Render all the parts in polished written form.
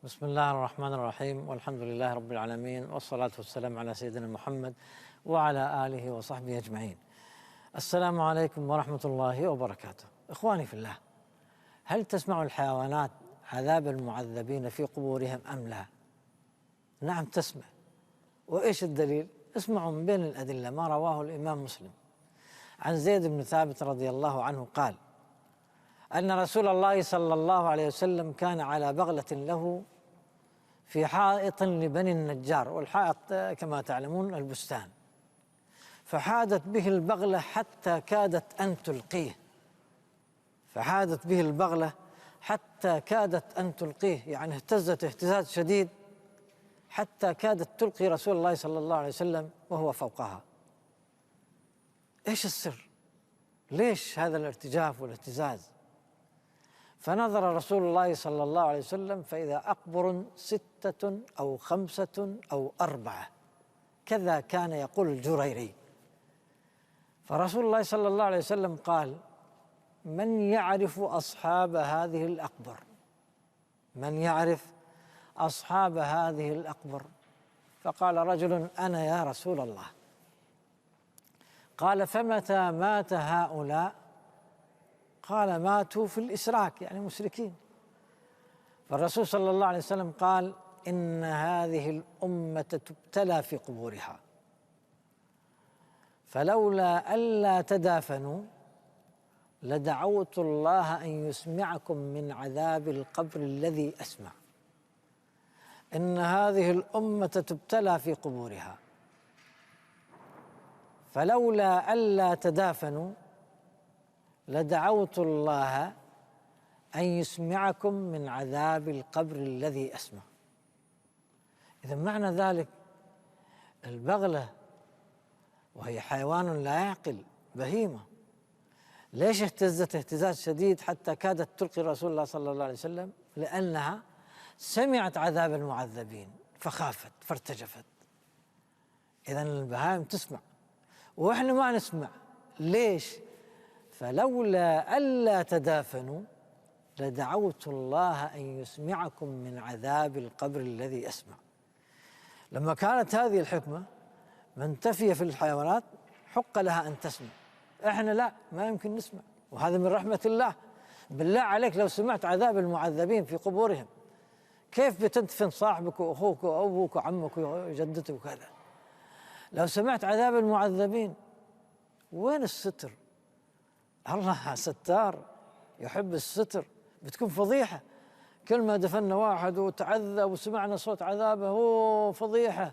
بسم الله الرحمن الرحيم، والحمد لله رب العالمين، والصلاة والسلام على سيدنا محمد وعلى آله وصحبه أجمعين. السلام عليكم ورحمة الله وبركاته. إخواني في الله، هل تسمع الحيوانات عذاب المعذبين في قبورهم أم لا؟ نعم تسمع. وإيش الدليل؟ اسمعوا من بين الأدلة ما رواه الإمام مسلم عن زيد بن ثابت رضي الله عنه قال: أن رسول الله صلى الله عليه وسلم كان على بغلة له في حائط لبني النجار، والحائط كما تعلمون البستان، فحادت به البغلة حتى كادت أن تلقيه، فحادت به البغلة حتى كادت أن تلقيه، يعني اهتزت اهتزاز شديد حتى كادت تلقي رسول الله صلى الله عليه وسلم وهو فوقها. إيش السر؟ ليش هذا الارتجاف والاهتزاز؟ فنظر رسول الله صلى الله عليه وسلم فإذا أقبر 6 أو 5 أو 4، كذا كان يقول الجريري. فرسول الله صلى الله عليه وسلم قال: من يعرف أصحاب هذه الأقبر؟ من يعرف أصحاب هذه الأقبر؟ فقال رجل: أنا يا رسول الله. قال: فمتى مات هؤلاء؟ قال: ماتوا في الإشراك، يعني مشركين. فالرسول صلى الله عليه وسلم قال: إن هذه الأمة تبتلى في قبورها، فلولا ألا تدافنوا لدعوت الله أن يسمعكم من عذاب القبر الذي أسمع. إن هذه الأمة تبتلى في قبورها، فلولا ألا تدافنوا لدعوت الله أن يسمعكم من عذاب القبر الذي أسمع. إذا معنى ذلك البغلة وهي حيوان لا يعقل، بهيمة، ليش اهتزت اهتزاز شديد حتى كادت تلقي رسول الله صلى الله عليه وسلم؟ لأنها سمعت عذاب المعذبين فخافت فارتجفت. إذا البهائم تسمع وإحنا ما نسمع. ليش؟ فلولا ألا تدافنوا لدعوت الله أن يسمعكم من عذاب القبر الذي أسمع. لما كانت هذه الحكمة منتفية في الحيوانات حق لها أن تسمع، إحنا لا، ما يمكن نسمع، وهذا من رحمة الله. بالله عليك لو سمعت عذاب المعذبين في قبورهم كيف بتدفن صاحبك وأخوك وأبوك وعمك وجدتك وكذا؟ لو سمعت عذاب المعذبين وين الستر؟ الله ستار يحب الستر، بتكون فضيحة. كل ما دفنا واحد وتعذب وسمعنا صوت عذابه هو فضيحة،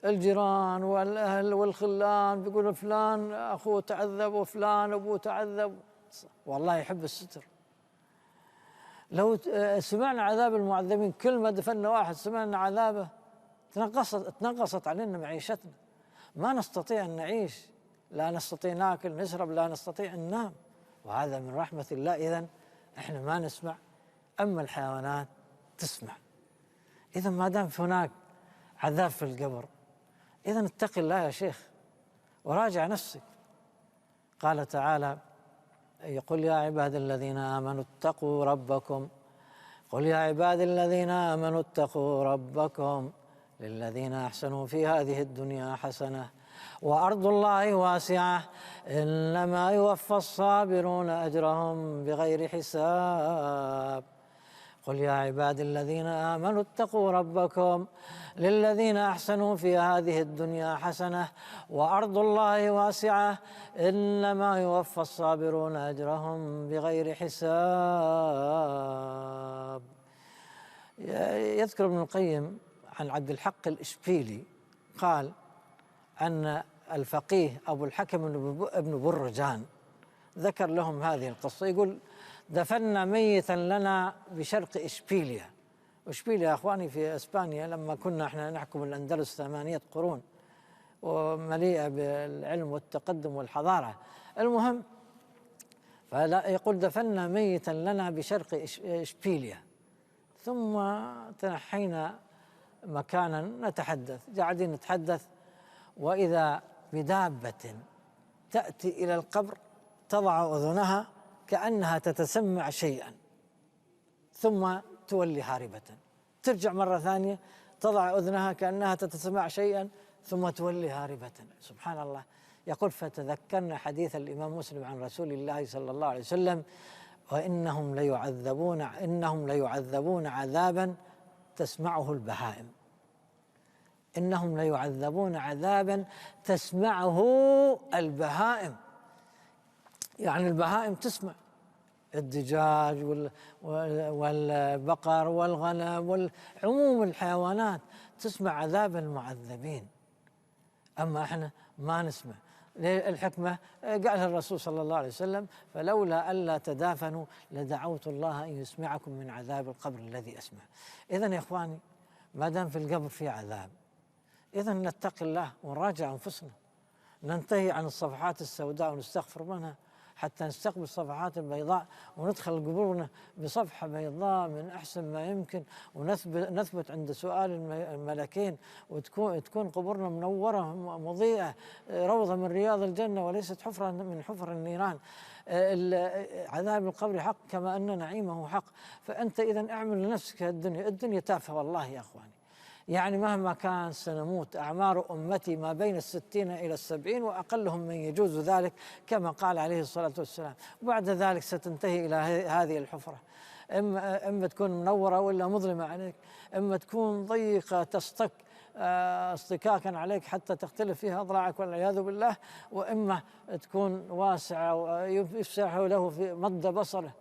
الجيران والأهل والخلان بيقولوا فلان أخوه تعذب وفلان أبوه تعذب. والله يحب الستر. لو سمعنا عذاب المعذبين كل ما دفنا واحد سمعنا عذابه تنقصت علينا معيشتنا، ما نستطيع أن نعيش، لا نستطيع ناكل نشرب، لا نستطيع أن ننام، وهذا من رحمة الله. إذن إحنا ما نسمع، أما الحيوانات تسمع. إذن ما دام هناك عذاب في القبر، إذن اتق الله يا شيخ وراجع نفسك. قال تعالى: يقول يا عباد الذين آمنوا اتقوا ربكم، قل يا عباد الذين آمنوا اتقوا ربكم للذين أحسنوا في هذه الدنيا حسنة وأرض الله واسعة إنما يوفى الصابرون أجرهم بغير حساب. قل يا عبادي الذين آمنوا اتقوا ربكم للذين أحسنوا في هذه الدنيا حسنة وأرض الله واسعة إنما يوفى الصابرون أجرهم بغير حساب. يذكر ابن القيم عن عبد الحق الإشبيلي قال أن الفقيه أبو الحكم ابن برجان ذكر لهم هذه القصة، يقول: دفنا ميتا لنا بشرق إشبيليا. إشبيليا يا أخواني في إسبانيا، لما كنا احنا نحكم الأندلس 8 قرون ومليئة بالعلم والتقدم والحضارة. المهم، فلا يقول: دفنا ميتا لنا بشرق إشبيليا، ثم تنحينا مكانا نتحدث، قاعدين نتحدث، وإذا بدابة تأتي إلى القبر تضع أذنها كأنها تتسمع شيئا ثم تولي هاربة، ترجع مرة ثانية تضع أذنها كأنها تتسمع شيئا ثم تولي هاربة. سبحان الله. يقول: فتذكرنا حديث الإمام مسلم عن رسول الله صلى الله عليه وسلم: وإنهم ليعذبون عذابا تسمعه البهائم. إنهم ليعذبون عذابا تسمعه البهائم، يعني البهائم تسمع، الدجاج والبقر والغنم وعموم الحيوانات تسمع عذاب المعذبين، أما احنا ما نسمع. الحكمة قالها الرسول صلى الله عليه وسلم: فلولا ألا تدافنوا لدعوت الله أن يسمعكم من عذاب القبر الذي أسمع. إذن يا إخواني، ما دام في القبر في عذاب، إذن نتقي الله ونراجع أنفسنا، ننتهي عن الصفحات السوداء ونستغفر منها حتى نستقبل الصفحات البيضاء، وندخل قبورنا بصفحة بيضاء من أحسن ما يمكن، ونثبت عند سؤال الملكين، وتكون قبورنا منورة مضيئة، روضة من رياض الجنة وليست حفرة من حفر النيران. عذاب القبر حق كما أن نعيمه حق. فأنت إذن اعمل لنفسك الدنيا تافهة والله يا أخواني، يعني مهما كان سنموت. أعمار أمتي ما بين 60 إلى 70 وأقلهم من يجوز ذلك كما قال عليه الصلاة والسلام، وبعد ذلك ستنتهي إلى هذه الحفرة، إما تكون منورة ولا مظلمة عليك، إما تكون ضيقة تصطك اصطكاكا عليك حتى تختلف فيها أضلاعك والعياذ بالله، وإما تكون واسعة ويفسح له في مد بصره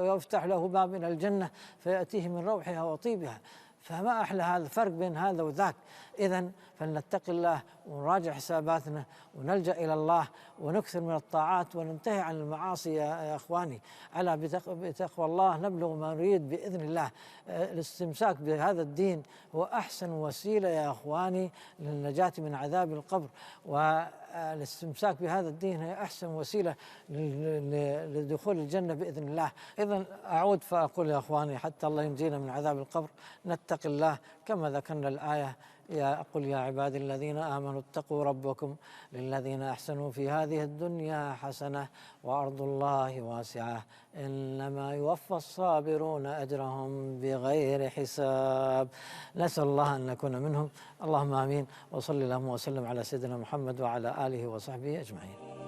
ويفتح له باب من الجنة فيأتيه من روحها وطيبها. فما أحلى هذا الفرق بين هذا وذاك. إذن فلنتقي الله ونراجع حساباتنا ونلجأ إلى الله ونكثر من الطاعات وننتهي عن المعاصي يا أخواني. على بتقوى الله نبلغ ما نريد بإذن الله. الاستمساك بهذا الدين هو أحسن وسيلة يا أخواني للنجاة من عذاب القبر، والاستمساك بهذا الدين هي أحسن وسيلة لدخول الجنة بإذن الله. إذن أعود فأقول يا أخواني، حتى الله ينجينا من عذاب القبر نتقي الله كما ذكرنا الآية: قل يا عبادي الذين آمنوا اتقوا ربكم للذين أحسنوا في هذه الدنيا حسنة وأرض الله واسعة إنما يوفى الصابرون أجرهم بغير حساب. نسأل الله أن نكون منهم، اللهم آمين. وصلى اللهم وسلم على سيدنا محمد وعلى آله وصحبه أجمعين.